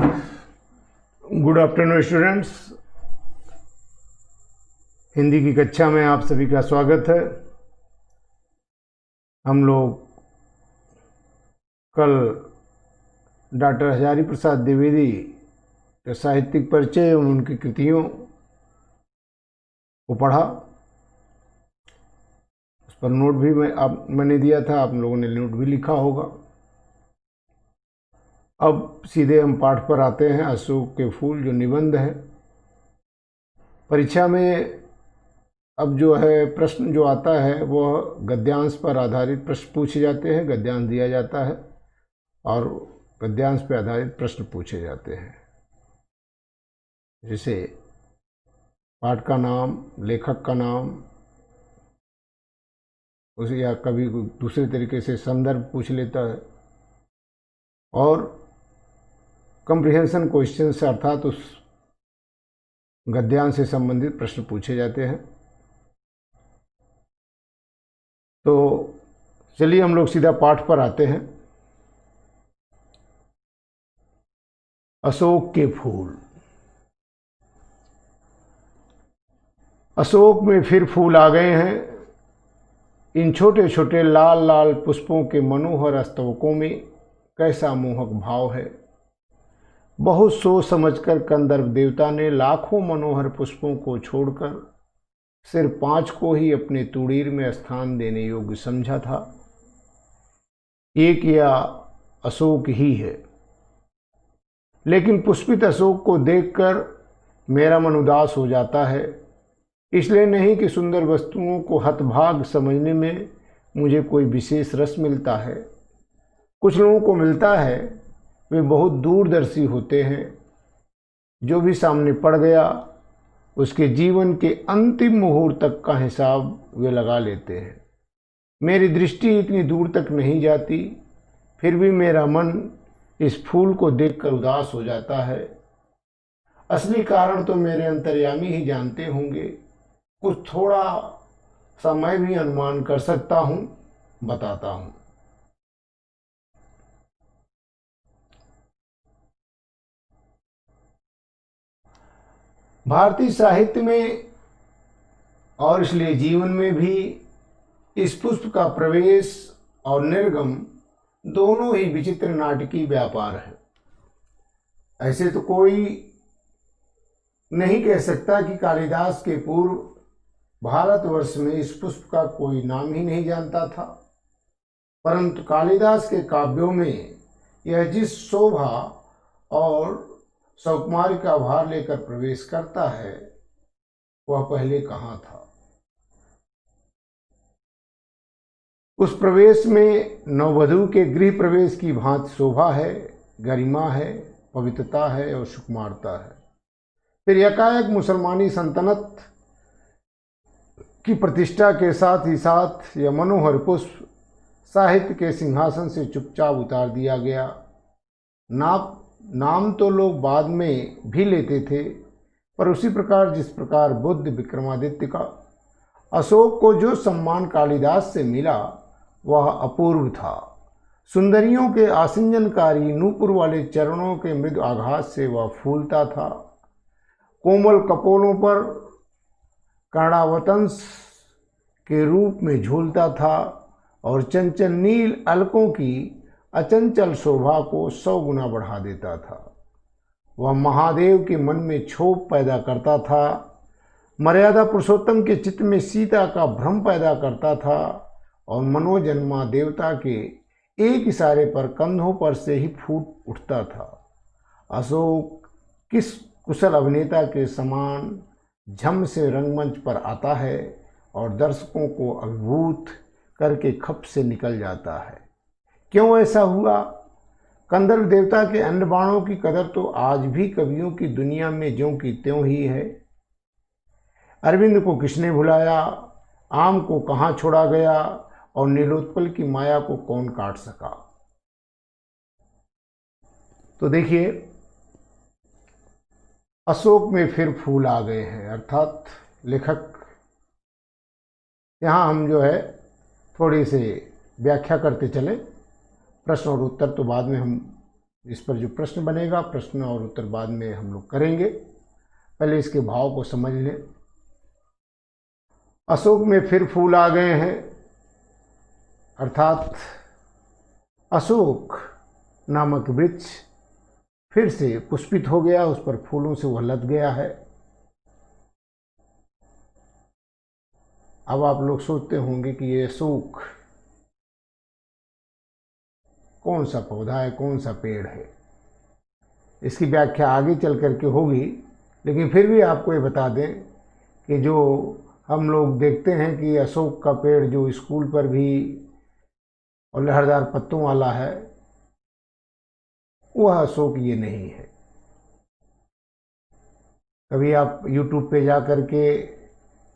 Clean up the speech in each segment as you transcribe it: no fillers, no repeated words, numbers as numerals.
Good afternoon students. Hindi की कक्षा में आप सभी का स्वागत है। हम लोग कल डॉक्टर हजारी प्रसाद द्विवेदी के साहित्यिक परिचय एवं उनकी कृतियों को पढ़ा। उस पर नोट भी मैंने दिया था, आप लोगों ने नोट भी लिखा होगा। अब सीधे हम पाठ पर आते हैं। अशोक के फूल जो निबंध है, परीक्षा में अब जो है प्रश्न जो आता है वह गद्यांश पर आधारित प्रश्न पूछे जाते हैं। गद्यांश दिया जाता है और गद्यांश पर आधारित प्रश्न पूछे जाते हैं। जैसे पाठ का नाम, लेखक का नाम, उसे या कभी दूसरे तरीके से संदर्भ पूछ लेता है, और कंप्रिहेंशन क्वेश्चन से अर्थात उस गद्यांश से संबंधित प्रश्न पूछे जाते हैं। तो चलिए हम लोग सीधा पाठ पर आते हैं। अशोक के फूल। अशोक में फिर फूल आ गए हैं। इन छोटे छोटे लाल लाल पुष्पों के मनोहर स्तवकों में कैसा मोहक भाव है। बहुत सोच समझकर कंदर्प देवता ने लाखों मनोहर पुष्पों को छोड़कर सिर्फ 5 को ही अपने तुड़ीर में स्थान देने योग्य समझा था। एक या अशोक ही है, लेकिन पुष्पित अशोक को देखकर मेरा मन उदास हो जाता है। इसलिए नहीं कि सुंदर वस्तुओं को हतभाग समझने में मुझे कोई विशेष रस मिलता है। कुछ लोगों को मिलता है, वे बहुत दूरदर्शी होते हैं। जो भी सामने पड़ गया उसके जीवन के अंतिम मुहूर्त तक का हिसाब वे लगा लेते हैं। मेरी दृष्टि इतनी दूर तक नहीं जाती, फिर भी मेरा मन इस फूल को देखकर उदास हो जाता है। असली कारण तो मेरे अंतर्यामी ही जानते होंगे। कुछ थोड़ा सा मैं भी अनुमान कर सकता हूं, बताता हूं। भारतीय साहित्य में और इसलिए जीवन में भी इस पुष्प का प्रवेश और निर्गम दोनों ही विचित्र नाटकीय व्यापार है। ऐसे तो कोई नहीं कह सकता कि कालिदास के पूर्व भारतवर्ष में इस पुष्प का कोई नाम ही नहीं जानता था, परंतु कालिदास के काव्यों में यह जिस शोभा और सौकुमारी का भार लेकर प्रवेश करता है वह पहले कहाँ था। उस प्रवेश में नववधू के गृह प्रवेश की भांति शोभा है, गरिमा है, पवित्रता है और सुकुमारता है। फिर एकाएक मुसलमानी सल्तनत की प्रतिष्ठा के साथ ही साथ यह मनोहर पुष्प साहित्य के सिंहासन से चुपचाप उतार दिया गया। नाम तो लोग बाद में भी लेते थे, पर उसी प्रकार जिस प्रकार बुद्ध विक्रमादित्य का अशोक को जो सम्मान कालिदास से मिला वह अपूर्व था। सुंदरियों के आसिंजनकारी नूपुर वाले चरणों के मृदु आघात से वह फूलता था। कोमल कपोलों पर कर्णावतंस के रूप में झूलता था और चंचल नील अलकों की अचंचल शोभा को 100 गुना बढ़ा देता था। वह महादेव के मन में क्षोभ पैदा करता था, मर्यादा पुरुषोत्तम के चित्त में सीता का भ्रम पैदा करता था और मनोजन्मा देवता के एक इशारे पर कंधों पर से ही फूट उठता था। अशोक किस कुशल अभिनेता के समान झम से रंगमंच पर आता है और दर्शकों को अभिभूत करके खप से निकल जाता है। क्यों ऐसा हुआ? कंदर्प देवता के अन्य बाणों की कदर तो आज भी कवियों की दुनिया में ज्यों की त्यों ही है। अरविंद को किसने भुलाया, आम को कहाँ छोड़ा गया और नीलोत्पल की माया को कौन काट सका। तो देखिए, अशोक में फिर फूल आ गए हैं, अर्थात लेखक यहाँ हम जो है थोड़ी सी व्याख्या करते चले। प्रश्न और उत्तर तो बाद में हम इस पर जो प्रश्न बनेगा, प्रश्न और उत्तर बाद में हम लोग करेंगे। पहले इसके भाव को समझ लें। अशोक में फिर फूल आ गए हैं, अर्थात अशोक नामक वृक्ष फिर से पुष्पित हो गया, उस पर फूलों से वह लद गया है। अब आप लोग सोचते होंगे कि ये अशोक कौन सा पौधा है, कौन सा पेड़ है। इसकी व्याख्या आगे चल करके होगी, लेकिन फिर भी आपको ये बता दें कि जो हम लोग देखते हैं कि अशोक का पेड़ जो स्कूल पर भी और लहरदार पत्तों वाला है, वह अशोक ये नहीं है। कभी आप YouTube पे जा करके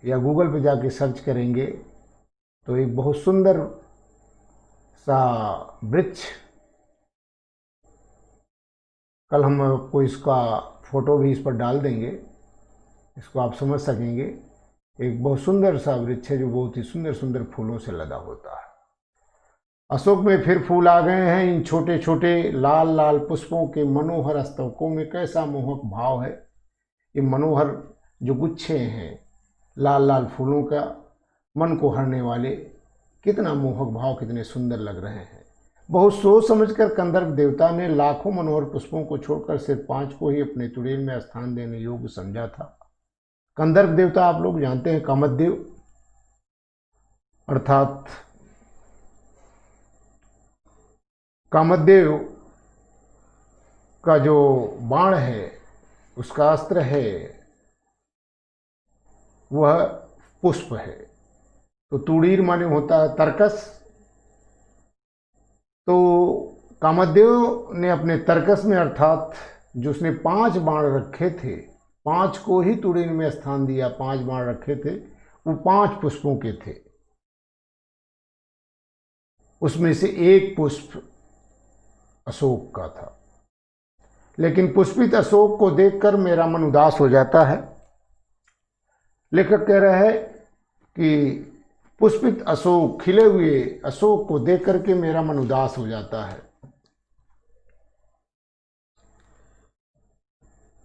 या गूगल पे जाके सर्च करेंगे तो एक बहुत सुंदर सा वृक्ष, कल हम आपको इसका फोटो भी इस पर डाल देंगे, इसको आप समझ सकेंगे। एक बहुत सुंदर सा वृक्ष है जो बहुत ही सुंदर सुंदर फूलों से लदा होता है। अशोक में फिर फूल आ गए हैं, इन छोटे छोटे लाल लाल पुष्पों के मनोहर स्तवकों में कैसा मोहक भाव है। ये मनोहर जो गुच्छे हैं लाल लाल फूलों का, मन को हरने वाले, कितना मोहक भाव, कितने सुंदर लग रहे हैं। बहुत सोच समझकर कंदर्प देवता ने लाखों मनोहर पुष्पों को छोड़कर सिर्फ 5 को ही अपने तुड़ील में स्थान देने योग्य समझा था। कंदर्प देवता आप लोग जानते हैं, कामदेव, अर्थात कामदेव का जो बाण है, उसका अस्त्र है, वह पुष्प है। तो तुड़ीर माने होता है तरकस। तो कामदेव ने अपने तरकस में, अर्थात जो उसने 5 बाण रखे थे, 5 को ही तुड़ीर में स्थान दिया। 5 बाण रखे थे, वो 5 पुष्पों के थे। उसमें से एक पुष्प अशोक का था। लेकिन पुष्पित अशोक को देखकर मेरा मन उदास हो जाता है। लेखक कह रहे हैं कि पुष्पित अशोक, खिले हुए अशोक को देख करके मेरा मन उदास हो जाता है।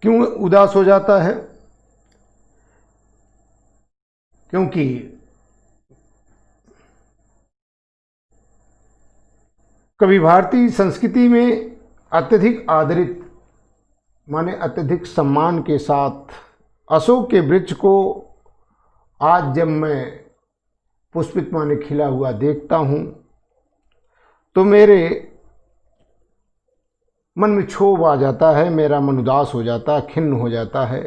क्यों उदास हो जाता है? क्योंकि कभी भारतीय संस्कृति में अत्यधिक आदरित माने अत्यधिक सम्मान के साथ अशोक के वृक्ष को आज जब मैं पुष्पित माने खिला हुआ देखता हूं तो मेरे मन में क्षोभ आ जाता है, मेरा मन उदास हो जाता है, खिन्न हो जाता है।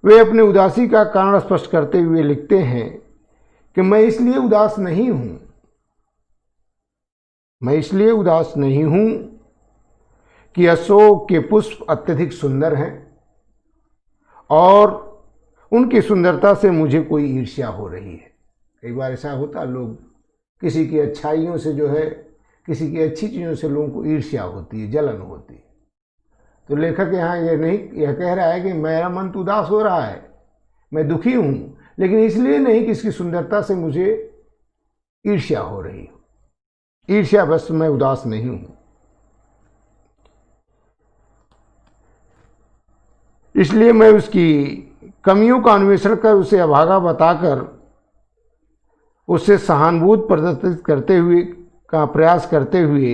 वे अपने उदासी का कारण स्पष्ट करते हुए लिखते हैं कि मैं इसलिए उदास नहीं हूं, मैं इसलिए उदास नहीं हूं कि अशोक के पुष्प अत्यधिक सुंदर हैं और उनकी सुंदरता से मुझे कोई ईर्ष्या हो रही है। कई बार ऐसा होता, लोग किसी की अच्छाइयों से जो है, किसी की अच्छी चीज़ों से लोगों को ईर्ष्या होती है, जलन होती है। तो लेखक यहाँ यह कह रहा है कि मेरा मन तो उदास हो रहा है, मैं दुखी हूँ, लेकिन इसलिए नहीं कि इसकी सुंदरता से मुझे ईर्ष्या हो रही हो। ईर्ष्या बस, मैं उदास नहीं हूँ। इसलिए मैं उसकी कमियों का अन्वेषण कर, उसे अभागा बताकर, उससे सहानुभूति प्रदर्शित करते हुए का प्रयास करते हुए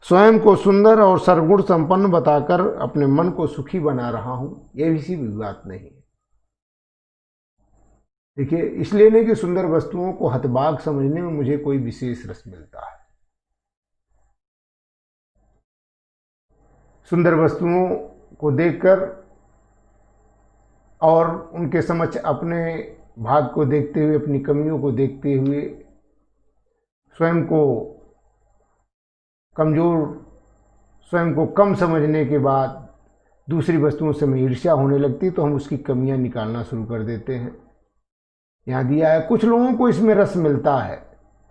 स्वयं को सुंदर और सर्वगुण संपन्न बताकर अपने मन को सुखी बना रहा हूं। यह किसी भी बात नहीं है। देखिए, इसलिए नहीं कि सुंदर वस्तुओं को हतबाग समझने में मुझे कोई विशेष रस मिलता है। सुंदर वस्तुओं को देखकर और उनके समक्ष अपने भाग को देखते हुए, अपनी कमियों को देखते हुए स्वयं को कमजोर, स्वयं को कम समझने के बाद दूसरी वस्तुओं से हमें ईर्ष्या होने लगती, तो हम उसकी कमियां निकालना शुरू कर देते हैं। यहाँ दिया है, कुछ लोगों को इसमें रस मिलता है,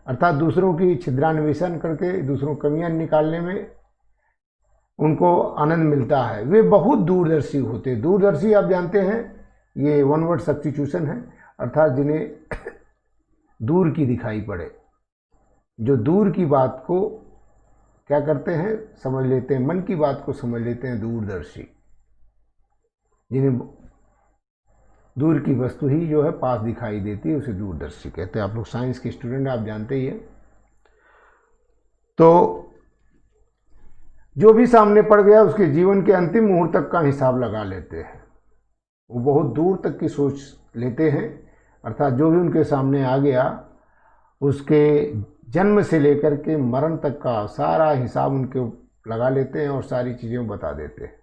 अर्थात दूसरों की छिद्रान्वेषण करके दूसरों कमियां निकालने में उनको आनंद मिलता है। वे बहुत दूरदर्शी होते हैं। दूरदर्शी आप जानते हैं, ये वन वर्ड सब्स्टिट्यूशन है, अर्थात जिन्हें दूर की दिखाई पड़े, जो दूर की बात को क्या करते हैं, समझ लेते हैं, मन की बात को समझ लेते हैं दूरदर्शी, जिन्हें दूर की वस्तु ही जो है पास दिखाई देती है, उसे दूरदर्शी कहते हैं। आप लोग साइंस के स्टूडेंट, आप जानते ही हैं। तो जो भी सामने पड़ गया उसके जीवन के अंतिम मुहूर्त तक का हिसाब लगा लेते हैं। वो बहुत दूर तक की सोच लेते हैं, अर्थात जो भी उनके सामने आ गया उसके जन्म से लेकर के मरण तक का सारा हिसाब उनके लगा लेते हैं और सारी चीज़ें बता देते हैं।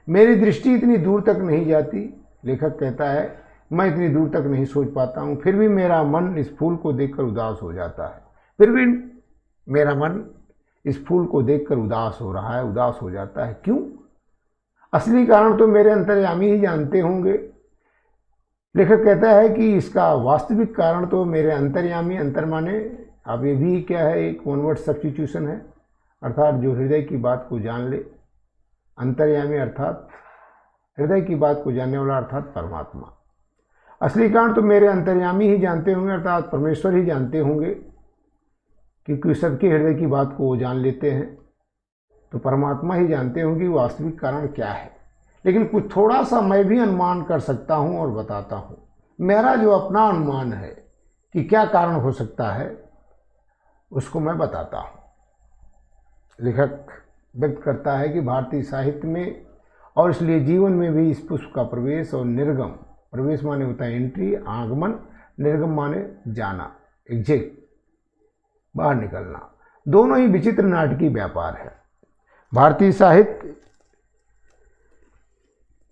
मेरी दृष्टि इतनी दूर तक नहीं जाती, लेखक कहता है, मैं इतनी दूर तक नहीं सोच पाता हूँ, फिर भी मेरा मन इस फूल को देखकर उदास हो जाता है, फिर भी मेरा मन इस फूल को देखकर उदास हो रहा है, उदास हो जाता है। क्यों? असली कारण तो मेरे अंतर्यामी ही जानते होंगे। लेखक कहता है कि इसका वास्तविक कारण तो मेरे अंतर्यामी, अंतर माने अब ये भी क्या है, एक वन वर्ड सब्स्टिट्यूशन है, अर्थात जो हृदय की बात को जान ले। अंतर्यामी अर्थात हृदय की बात को जानने वाला, अर्थात परमात्मा। असली कारण तो मेरे अंतर्यामी ही जानते होंगे, अर्थात परमेश्वर ही जानते होंगे, क्योंकि सबके हृदय की बात को वो जान लेते हैं। तो परमात्मा ही जानते होंगे वास्तविक कारण क्या है। लेकिन कुछ थोड़ा सा मैं भी अनुमान कर सकता हूँ और बताता हूँ। मेरा जो अपना अनुमान है कि क्या कारण हो सकता है, उसको मैं बताता हूँ। लेखक व्यक्त करता है कि भारतीय साहित्य में और इसलिए जीवन में भी इस पुष्प का प्रवेश और निर्गम, प्रवेश माने होता है एंट्री, आगमन, निर्गम माने जाना, एग्जिट, बाहर निकलना, दोनों ही विचित्र नाटकीय व्यापार है। भारतीय साहित्य,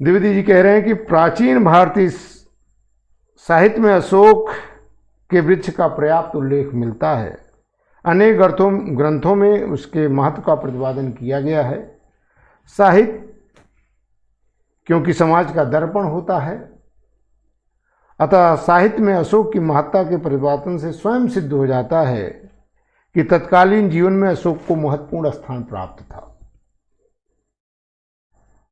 द्विवेदी जी कह रहे हैं कि प्राचीन भारतीय साहित्य में अशोक के वृक्ष का पर्याप्त उल्लेख मिलता है। अनेक ग्रंथों में उसके महत्व का प्रतिपादन किया गया है। साहित्य क्योंकि समाज का दर्पण होता है, अतः साहित्य में अशोक की महत्ता के प्रतिपादन से स्वयं सिद्ध हो जाता है कि तत्कालीन जीवन में अशोक को महत्वपूर्ण स्थान प्राप्त था।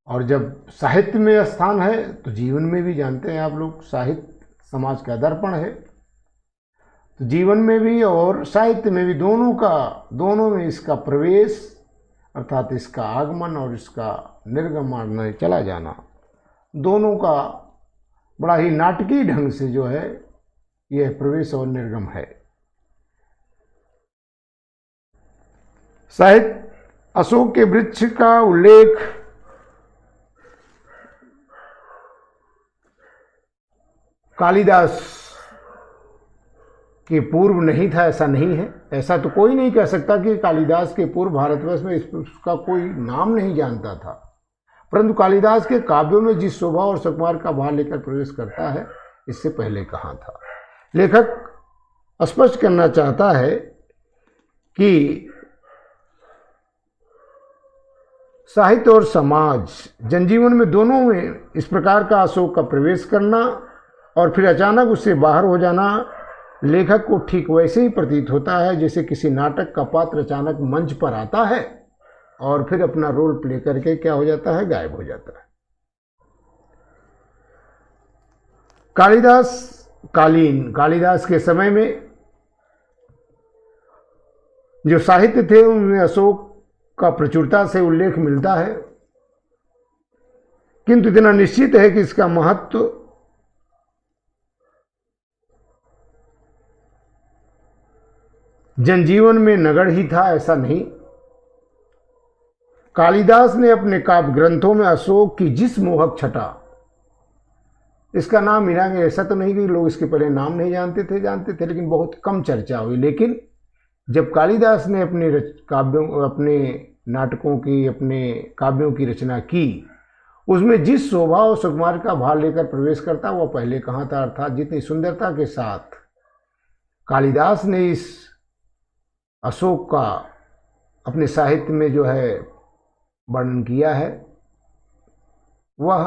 और जब साहित्य में स्थान है तो जीवन में भी, जानते हैं आप लोग, साहित्य समाज का दर्पण है, तो जीवन में भी और साहित्य में भी दोनों में इसका प्रवेश, अर्थात इसका आगमन और इसका निर्गमन, चला जाना, दोनों का बड़ा ही नाटकीय ढंग से जो है यह प्रवेश और निर्गम है। साहित्य अशोक के वृक्ष का उल्लेख कालिदास के पूर्व नहीं था, ऐसा नहीं है। ऐसा तो कोई नहीं कह सकता कि कालिदास के पूर्व भारतवर्ष में इसका कोई नाम नहीं जानता था, परंतु कालिदास के काव्यों में जिस शोभा और सुकुमार का भाव लेकर प्रवेश करता है, इससे पहले कहाँ था। लेखक स्पष्ट करना चाहता है कि साहित्य और समाज, जनजीवन में दोनों में इस प्रकार का अशोक का प्रवेश करना और फिर अचानक उससे बाहर हो जाना लेखक को ठीक वैसे ही प्रतीत होता है जैसे किसी नाटक का पात्र अचानक मंच पर आता है और फिर अपना रोल प्ले करके क्या हो जाता है, गायब हो जाता है। कालिदास के समय में जो साहित्य थे उनमें अशोक का प्रचुरता से उल्लेख मिलता है, किंतु इतना निश्चित है कि इसका महत्व जनजीवन में नगण्य ही था, ऐसा नहीं। कालिदास ने अपने काव्य ग्रंथों में अशोक की जिस मोहक छटा, इसका नाम मिलाएंगे, ऐसा तो नहीं कि लोग इसके पहले नाम नहीं जानते थे, लेकिन बहुत कम चर्चा हुई। लेकिन जब कालिदास ने अपने नाटकों की, अपने काव्यों की रचना की, उसमें जिस शोभा और सुकुमार का भाव लेकर प्रवेश करता वह पहले कहाँ था। अर्थात जितनी सुंदरता के साथ कालिदास ने इस अशोक का अपने साहित्य में जो है वर्णन किया है, वह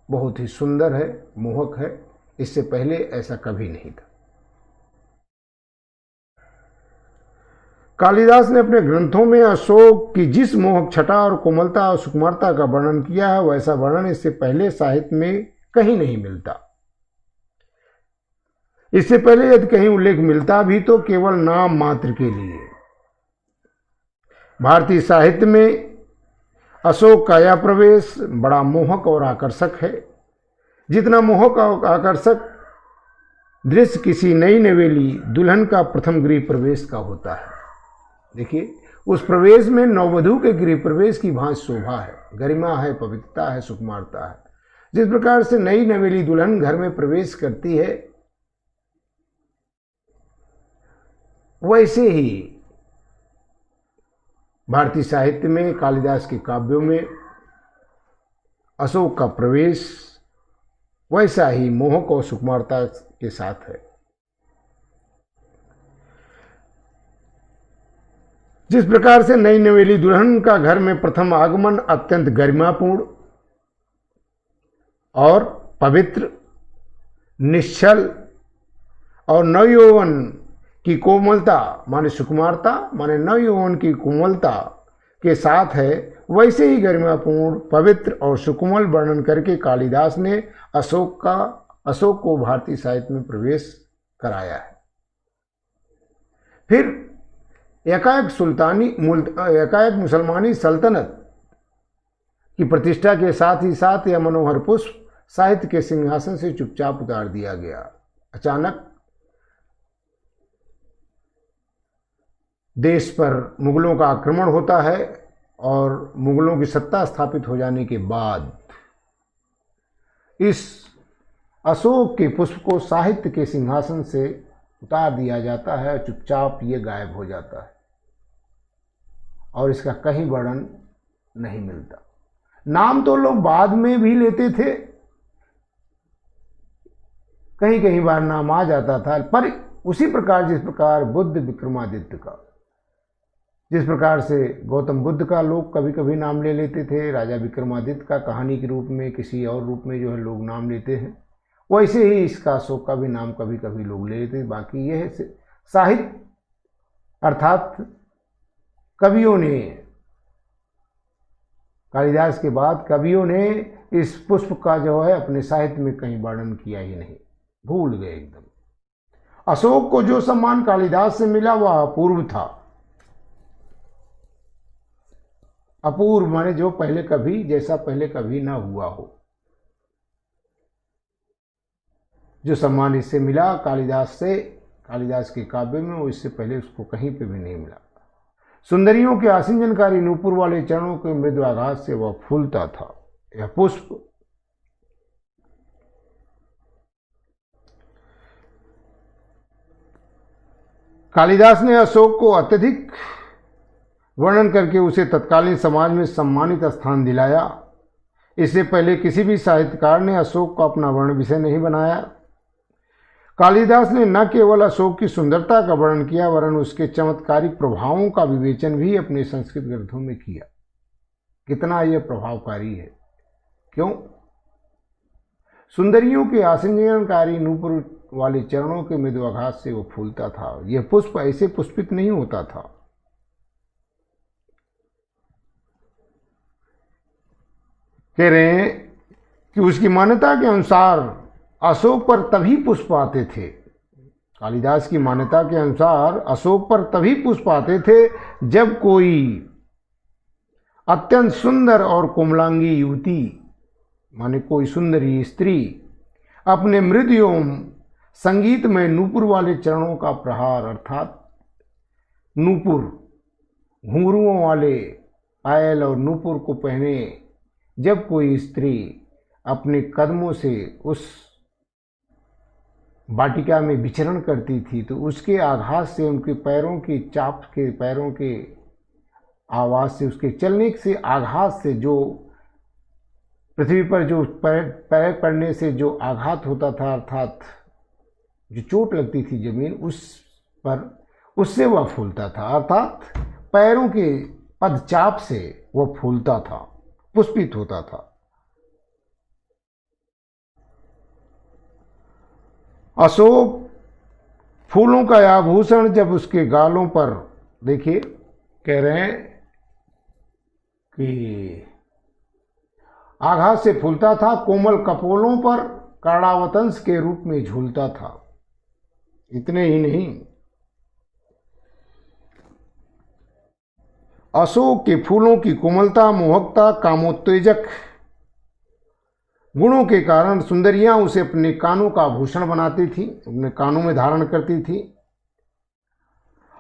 बहुत ही सुंदर है, मोहक है। इससे पहले ऐसा कभी नहीं था। कालिदास ने अपने ग्रंथों में अशोक की जिस मोहक छटा और कोमलता और सुकुमारता का वर्णन किया है, वैसा वर्णन इससे पहले साहित्य में कहीं नहीं मिलता। इससे पहले यदि कहीं उल्लेख मिलता भी तो केवल नाम मात्र के लिए। भारतीय साहित्य में अशोक का यह प्रवेश बड़ा मोहक और आकर्षक है। जितना मोहक और आकर्षक दृश्य किसी नई नवेली दुल्हन का प्रथम गृह प्रवेश का होता है। देखिए, उस प्रवेश में नववधू के गृह प्रवेश की भांति शोभा है, गरिमा है, पवित्रता है, सुकुमारता है। जिस प्रकार से नई नवेली दुल्हन घर में प्रवेश करती है, वैसे ही भारतीय साहित्य में कालिदास के काव्यों में अशोक का प्रवेश वैसा ही मोहक और सुकुमारता के साथ है। जिस प्रकार से नई नवेली दुल्हन का घर में प्रथम आगमन अत्यंत गरिमापूर्ण और पवित्र, निश्चल और नवयौवन की कोमलता माने सुकुमारता माने नवयौवन की कोमलता के साथ है, वैसे ही गरिमापूर्ण, पवित्र और सुकोमल वर्णन करके कालिदास ने अशोक को भारतीय साहित्य में प्रवेश कराया है। फिर एकाएक मुसलमानी सल्तनत की प्रतिष्ठा के साथ ही साथ यह मनोहर पुष्प साहित्य के सिंहासन से चुपचाप उतार दिया गया। अचानक देश पर मुगलों का आक्रमण होता है और मुगलों की सत्ता स्थापित हो जाने के बाद इस अशोक के पुष्प को साहित्य के सिंहासन से उतार दिया जाता है, चुपचाप ये गायब हो जाता है और इसका कहीं वर्णन नहीं मिलता। नाम तो लोग बाद में भी लेते थे, कहीं कहीं बार नाम आ जाता था, पर उसी प्रकार जिस प्रकार बुद्ध विक्रमादित्य का, जिस प्रकार से गौतम बुद्ध का लोग कभी कभी नाम ले लेते थे, राजा विक्रमादित्य का कहानी के रूप में किसी और रूप में जो है लोग नाम लेते हैं, वैसे ही इसका अशोक का भी नाम कभी कभी लोग ले लेते हैं। बाकी यह साहित्य अर्थात कवियों ने, कालिदास के बाद कवियों ने इस पुष्प का जो है अपने साहित्य में कहीं वर्णन किया ही नहीं, भूल गए एकदम। अशोक को जो सम्मान कालिदास से मिला वह अपूर्व था। अपूर्व माने जो पहले कभी, जैसा पहले कभी ना हुआ हो। जो सम्मान इससे मिला कालिदास से, कालिदास के काव्य में, वो इससे पहले उसको कहीं पे भी नहीं मिला। सुंदरियों के आसिंजनकारी नूपुर वाले चरणों के मृदु आघात से वह फूलता था। यह पुष्प कालिदास ने अशोक को अत्यधिक वर्णन करके उसे तत्कालीन समाज में सम्मानित स्थान दिलाया। इससे पहले किसी भी साहित्यकार ने अशोक को अपना वर्ण विषय नहीं बनाया। कालिदास ने न केवल अशोक की सुंदरता का वर्णन किया, वरन उसके चमत्कारिक प्रभावों का विवेचन भी अपने संस्कृत ग्रंथों में किया। कितना यह प्रभावकारी है! क्यों? सुंदरियों के आसिंजनकारी नूपुर वाले चरणों के मृदुआघात से वो फूलता था। यह पुष्प ऐसे पुष्पित नहीं होता था। कह रहे हैं कि उसकी मान्यता के अनुसार अशोक पर तभी पुष्प आते थे। कालिदास की मान्यता के अनुसार अशोक पर तभी पुष्प आते थे जब कोई अत्यंत सुंदर और कोमलांगी युवती, माने कोई सुंदरी स्त्री, अपने मृदु एवं संगीतमय नूपुर वाले चरणों का प्रहार अर्थात नूपुर, घुंघरुओं वाले पायल और नूपुर को पहने जब कोई स्त्री अपने कदमों से उस वाटिका में विचरण करती थी, तो उसके आघात से, उनके पैरों की चाप के, पैरों के आवाज़ से, उसके चलने से आघात से, जो पृथ्वी पर जो पैर पड़ने से जो आघात होता था, अर्थात जो चोट लगती थी जमीन उस पर, उससे वह फूलता था। अर्थात पैरों के पदचाप से वह फूलता था, पुष्पित होता था। अशोक फूलों का आभूषण जब उसके गालों पर, देखिए कह रहे हैं कि आघात से फूलता था, कोमल कपोलों पर कर्णावतंस के रूप में झूलता था। इतने ही नहीं, अशोक के फूलों की कोमलता, मोहकता, कामोत्तेजक गुणों के कारण सुंदरियां उसे अपने कानों का आभूषण बनाती थी, अपने कानों में धारण करती थी।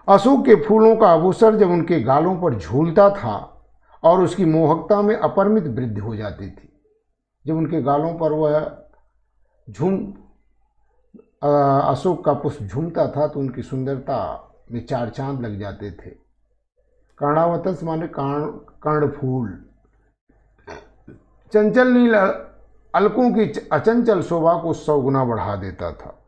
अशोक के फूलों का आभूषण जब उनके गालों पर झूलता था और उसकी मोहकता में अपरिमित वृद्धि हो जाती थी। जब उनके गालों पर वह अशोक का पुष्प झूमता था तो उनकी सुंदरता में चार चांद लग जाते थे। कर्णावतंस माने कर्णफूल। चंचल नील अलकों की अचंचल शोभा को 100 गुना बढ़ा देता था।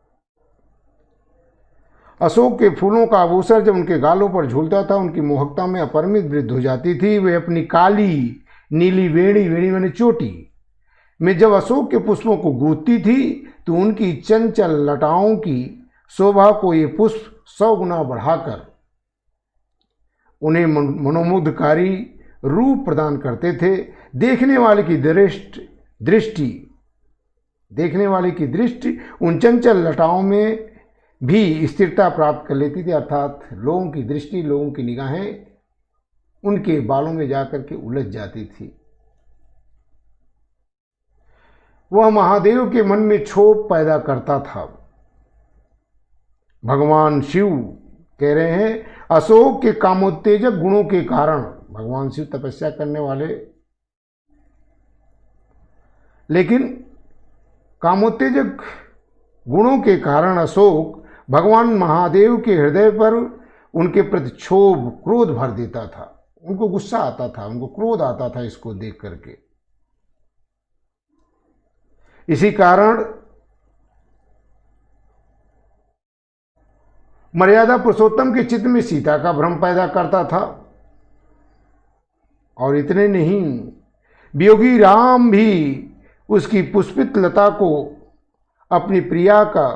अशोक के फूलों का आभूषण जब उनके गालों पर झूलता था उनकी मोहकता में अपरिमित वृद्धि हो जाती थी। वे अपनी काली नीली वेणी माने चोटी में जब अशोक के पुष्पों को गूंथती थी तो उनकी चंचल लताओं की शोभा को ये पुष्प 100 गुना बढ़ाकर उन्हें मनोमुग्धकारी रूप प्रदान करते थे। देखने वाले की दृष्टि उन चंचल लताओं में भी स्थिरता प्राप्त कर लेती थी, अर्थात लोगों की दृष्टि, लोगों की निगाहें उनके बालों में जाकर के उलझ जाती थी। वह महादेव के मन में क्षोभ पैदा करता था। भगवान शिव कह रहे हैं, अशोक के कामोत्तेजक गुणों के कारण, भगवान शिव तपस्या करने वाले, लेकिन कामोत्तेजक गुणों के कारण अशोक भगवान महादेव के हृदय पर उनके प्रति क्षोभ, क्रोध भर देता था। उनको गुस्सा आता था, उनको क्रोध आता था इसको देख करके। इसी कारण मर्यादा पुरुषोत्तम के चित्त में सीता का भ्रम पैदा करता था। और इतने नहीं, वियोगी राम भी उसकी पुष्पित लता को अपनी प्रिया का,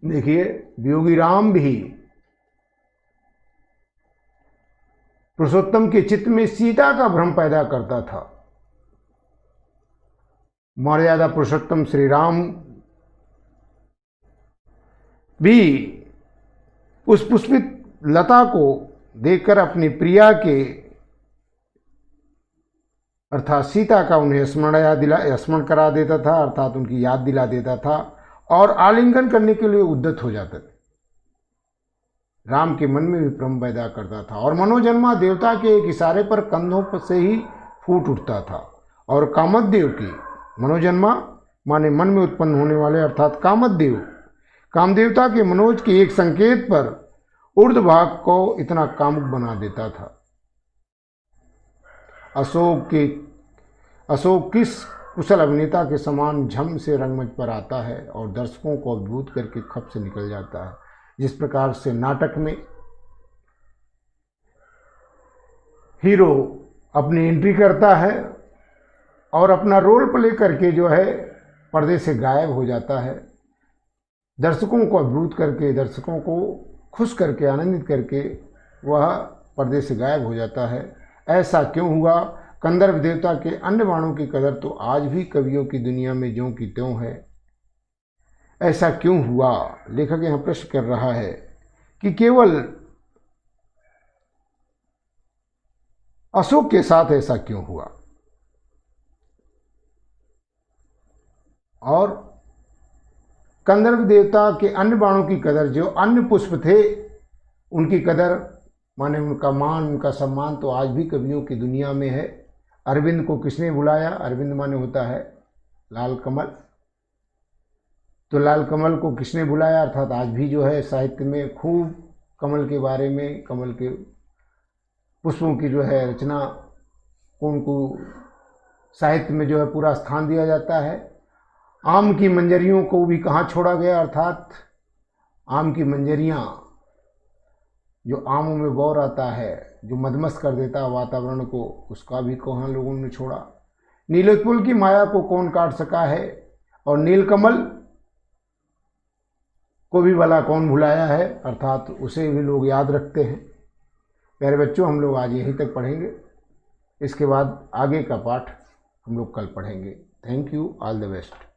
देखिए, वियोगी राम भी पुरुषोत्तम के चित्त में सीता का भ्रम पैदा करता था। मर्यादा पुरुषोत्तम श्री राम भी उस पुष्पित लता को देखकर अपनी प्रिया के अर्थात सीता का उन्हें स्मरण करा देता था, अर्थात उनकी याद दिला देता था और आलिंगन करने के लिए उद्यत हो जाते थे। राम के मन में भी भ्रम पैदा करता था और मनोजन्मा देवता के एक इशारे पर कंधों पर से ही फूट उठता था। और कामदेव की, मनोजन्मा माने मन में उत्पन्न होने वाले, अर्थात कामदेवता के मनोज के एक संकेत पर ऊर्ध्व भाग को इतना कामुक बना देता था। अशोक किस कुशल अभिनेता के समान झम से रंगमंच पर आता है और दर्शकों को अभिभूत करके खप से निकल जाता है। जिस प्रकार से नाटक में हीरो अपनी एंट्री करता है और अपना रोल प्ले करके जो है पर्दे से गायब हो जाता है, दर्शकों को अभिभूत करके, दर्शकों को खुश करके, आनंदित करके वह पर्दे से गायब हो जाता है। ऐसा क्यों हुआ? कंदर्प देवता के अन्य बाणों की कदर तो आज भी कवियों की दुनिया में ज्यों की त्यों है। ऐसा क्यों हुआ? लेखक यहां प्रश्न कर रहा है कि केवल अशोक के साथ ऐसा क्यों हुआ और कंदर्प देवता के अन्य बाणों की कदर, जो अन्य पुष्प थे उनकी कदर माने उनका मान, उनका सम्मान तो आज भी कवियों की दुनिया में है। अरविंद को किसने बुलाया? अरविंद माने होता है लाल कमल। तो लाल कमल को किसने बुलाया? अर्थात आज भी जो है साहित्य में खूब कमल के बारे में, कमल के पुष्पों की जो है रचना उनको साहित्य में जो है पूरा स्थान दिया जाता है। आम की मंजरियों को भी कहाँ छोड़ा गया? अर्थात आम की मंजरियाँ, जो आमों में बौर आता है, जो मदमस्त कर देता है वातावरण को, उसका भी कहाँ लोगों ने छोड़ा। नीलोत्पल की माया को कौन काट सका है और नीलकमल को भी भला कौन भुलाया है, अर्थात उसे भी लोग याद रखते हैं। प्यारे बच्चों, हम लोग आज यहीं तक पढ़ेंगे, इसके बाद आगे का पाठ हम लोग कल पढ़ेंगे। Thank you, all the best.